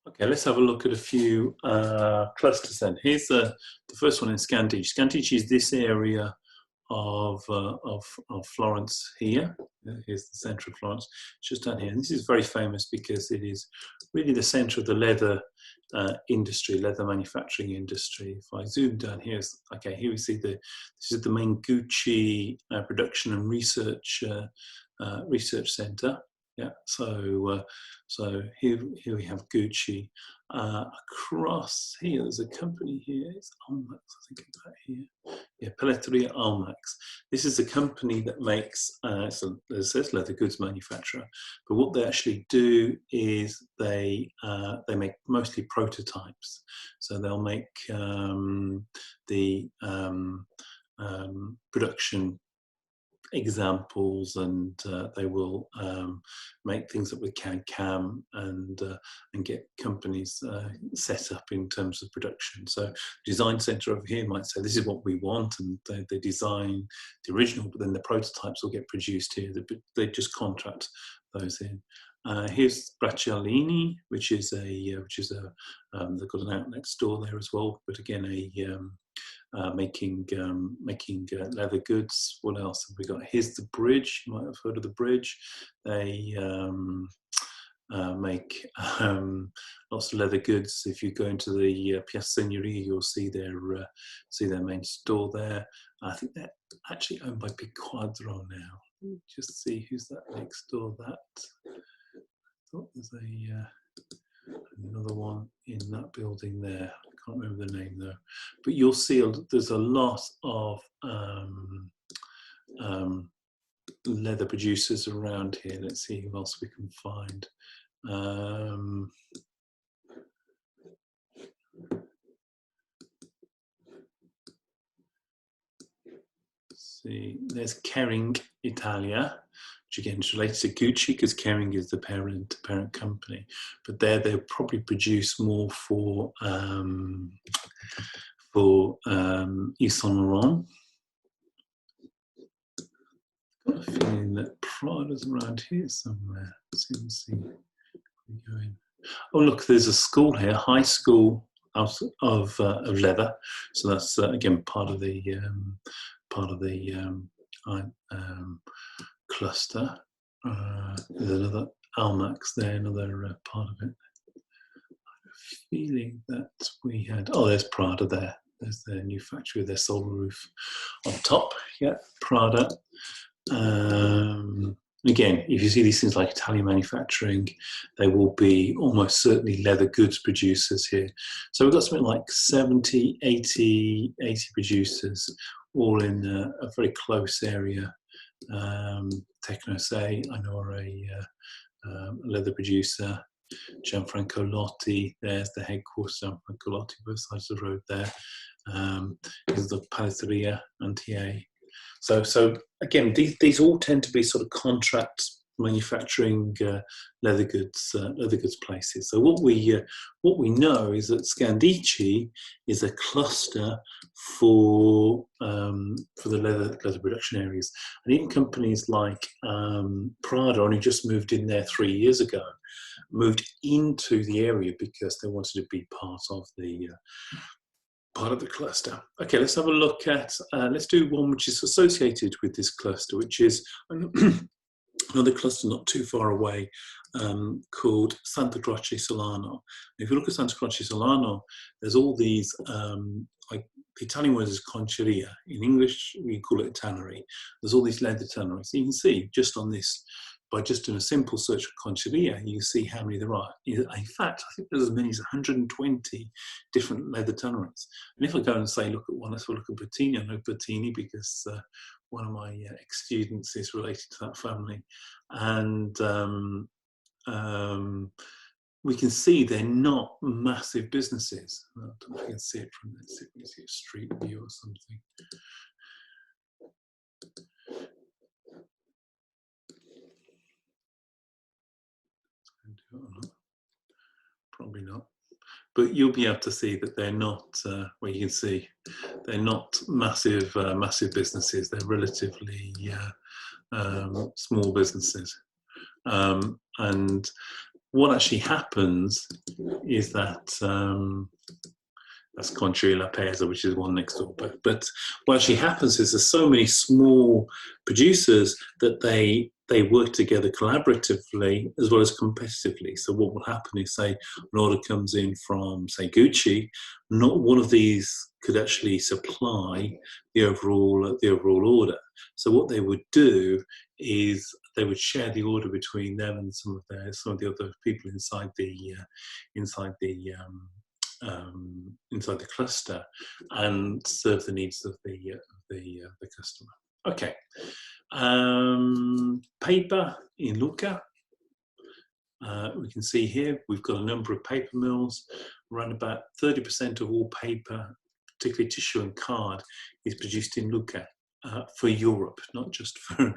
Okay, let's have a look at a few clusters then. Here's the first one in Scandicci. Scandicci is this area of Florence here. Here's the centre of Florence, just down here. And this is very famous because it is really the centre of the leather industry, leather manufacturing industry. If I zoom down here, okay, here we see this is the main Gucci production and research centre. Yeah, so here we have Gucci. Across here, there's a company here. It's Almax, I think it's right here. Yeah, Pelletteria Almax. This is a company that makes, so it says leather goods manufacturer, but what they actually do is they make mostly prototypes. So they'll make the production examples, and they will make things up with CAD/CAM and get companies set up in terms of production. So design center over here might say this is what we want, and they design the original, but then the prototypes will get produced here. They just contract those in. Here's Bracciolini, which is they've got an outlet store there as well, but again making leather goods. What else have we got? Here's the bridge. You might have heard of the bridge. They make lots of leather goods. If you go into the Piazza Signoria, you'll see their main store there. I think they're actually owned by Piquadro now. Just see who's that next door. That I thought there's another one in that building there. I can't remember the name though. But you'll see there's a lot of leather producers around here. Let's see who else we can find. See, there's Kering Italia, which again is related to Gucci because Kering is the parent company. But they'll probably produce more for Yves Saint Laurent. Got a feeling that Prada's around here somewhere. Let's see. We go in. Oh look, there's a school here, high school of leather. So that's again part of the cluster. There's another Almax there, another part of it. I have a feeling that we had, oh, there's Prada there. There's their new factory with their solar roof on top. Yeah, Prada. Again, if you see these things like Italian manufacturing, they will be almost certainly leather goods producers here. So we've got something like 70, 80 producers, all in a very close area. Tecnosay, I know, are a leather producer. Gianfranco Lotti, there's the headquarters, Gianfranco Lotti, both sides of the road there. Is the Pelletteria Antier. So again, these all tend to be sort of contract manufacturing leather goods places. So what we know is that Scandicci is a cluster for the leather production areas, and even companies like Prada only just moved in there 3 years ago, moved into the area because they wanted to be part of the cluster. Okay, let's have a look at, let's do one which is associated with this cluster, which is another cluster not too far away, called Santa Croce Solano. If you look at Santa Croce Solano, there's all these, like the Italian word is conceria. In English, we call it a tannery. There's all these leather tanneries. So you can see just on this, by just doing a simple search for conceria, you can see how many there are. In fact, I think there's as many as 120 different leather tanneries. And if I go and say, look at one, let's look at Bertini. I know Bertini because one of my ex-students is related to that family. And we can see they're not massive businesses. I don't know if you can see it from this. If you see a street view or something. Probably not, but you'll be able to see that they're not. Well, you can see they're not massive businesses. They're relatively small businesses, and what actually happens is that that's Concha La Pesa, which is one next door. But what actually happens is there's so many small producers that they work together collaboratively as well as competitively. So what will happen is, say, an order comes in from, say, Gucci, not one of these could actually supply the overall order. So what they would do is they would share the order between them and some of the other people inside the cluster, and serve the needs of the customer. Okay, paper in Lucca. We can see here we've got a number of paper mills. Around about 30% of all paper, particularly tissue and card, is produced in Lucca. For Europe, not just for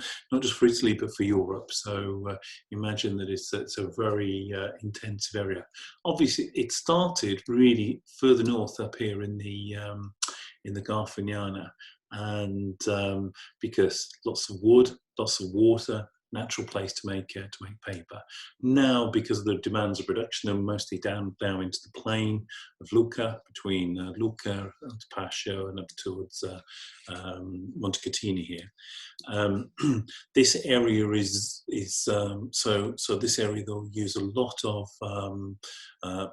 Italy, but for Europe. So imagine that it's a very intensive area. Obviously, it started really further north up here in the Garfagnana, and because lots of wood, lots of water, natural place to make paper. Now, because of the demands of production, they're mostly down into the plain of Lucca, between Lucca, Pascio, and up towards Montecatini here. This area is so this area they'll use a lot of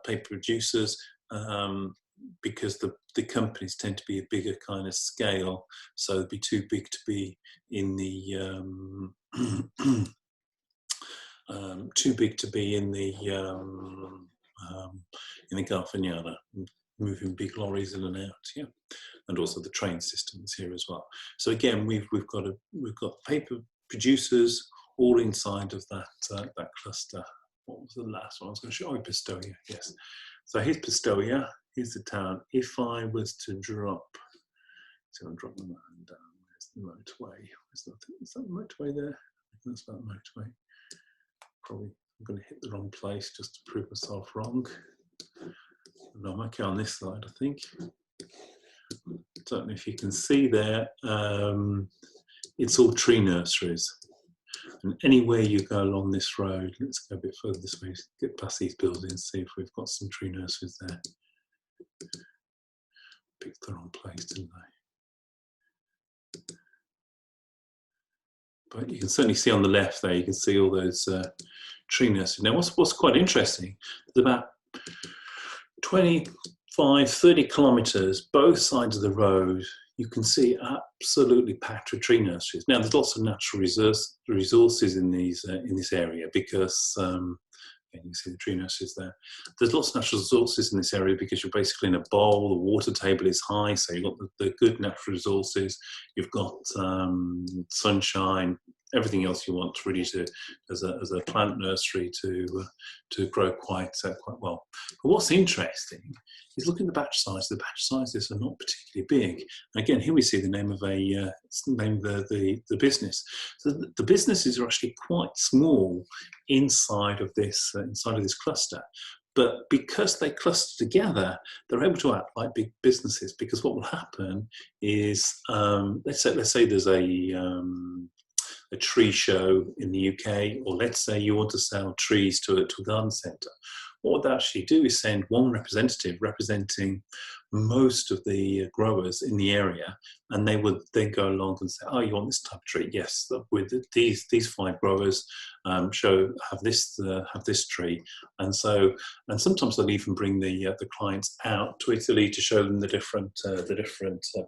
paper producers. Because the companies tend to be a bigger kind of scale, so it'd be too big to be in the too big to be in the Garfagnana, moving big lorries in and out, yeah, and also the train systems here as well. So again, we've got paper producers all inside of that that cluster. What was the last one I was going to show? Oh, Pistoia, yes. So here's Pistoia. Here's the town. If I was to drop, so I'll drop the line down. Where's the motorway? Is that the motorway there? I think that's about the motorway. Probably I'm going to hit the wrong place just to prove myself wrong. No, I'm okay on this side, I think. Don't know if you can see there. It's all tree nurseries. And anywhere you go along this road, let's go a bit further this way, get past these buildings, see if we've got some tree nurseries there. Picked the wrong place, didn't I? But you can certainly see on the left there, you can see all those tree nurseries. Now, what's quite interesting is about 25, 30 kilometres, both sides of the road, you can see absolutely packed with tree nurseries. Now, there's lots of natural resources in this area because you can see the tree nurseries there. There's lots of natural resources in this area because you're basically in a bowl. The water table is high, so you've got the good natural resources. You've got sunshine, everything else you want really to as a plant nursery to grow quite well. But what's interesting is look at the batch size. The batch sizes are not particularly big. And again, here we see the name of the business. So the businesses are actually quite small inside of this cluster. But because they cluster together, they're able to act like big businesses. Because what will happen is, let's say there's a tree show in the UK, or let's say you want to sell trees to a garden centre. What they actually do is send one representative representing most of the growers in the area, and they would then go along and say, "Oh, you want this type of tree? Yes, with these 5 growers, have this tree." And sometimes they'll even bring the clients out to Italy to show them the different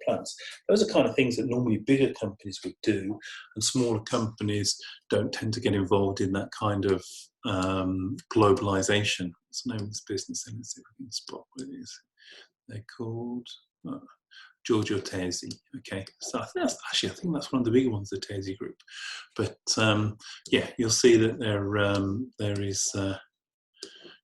plants. Those are kind of things that normally bigger companies would do, and smaller companies don't tend to get involved in that kind of globalization. What's the name of this business? Let's see if we can spot what it is. They're called Giorgio Tesi. Okay, so I think that's one of the bigger ones, the Tesi Group. But yeah, you'll see that there is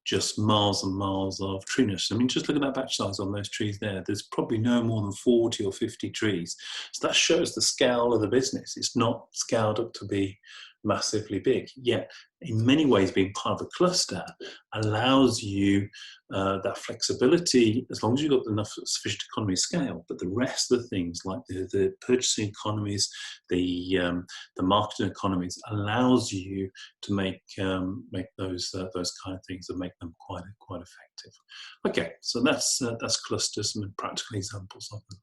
just miles and miles of tree nurseries. I mean, just look at that batch size on those trees there. There's probably no more than 40 or 50 trees. So that shows the scale of the business. It's not scaled up to be massively big. Yet, in many ways, being part of a cluster allows you that flexibility as long as you've got enough sufficient economy of scale. But the rest of the things, like the purchasing economies, the marketing economies, allows you to make those kind of things and make them quite effective. Okay, so that's clusters, some practical examples of them.